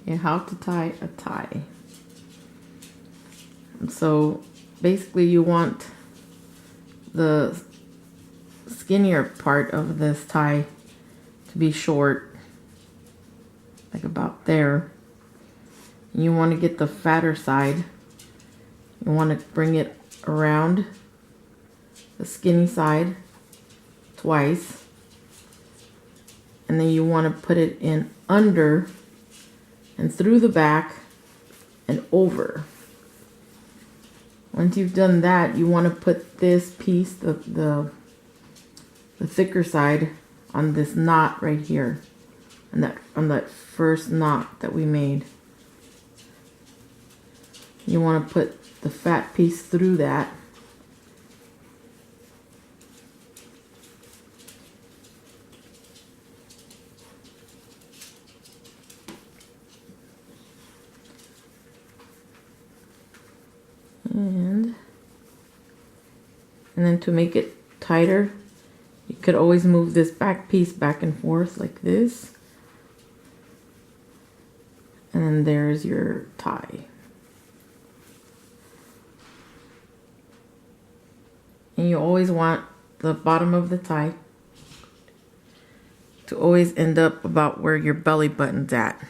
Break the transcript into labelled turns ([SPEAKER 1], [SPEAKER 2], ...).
[SPEAKER 1] Okay, how to tie a tie. So basically you want the skinnier part of this tie to be short, like about there. You want to get the fatter side. You want to bring it around the skinny side twice, and then you want to put it in under and through the back and over. Once you've done that, you want to put this piece, the thicker side, on this knot right here, on that first knot that we made. You want to put the fat piece through that. And then to make it tighter, you could always move this back piece back and forth like this. And then there's your tie. And you always want the bottom of the tie to always end up about where your belly button's at.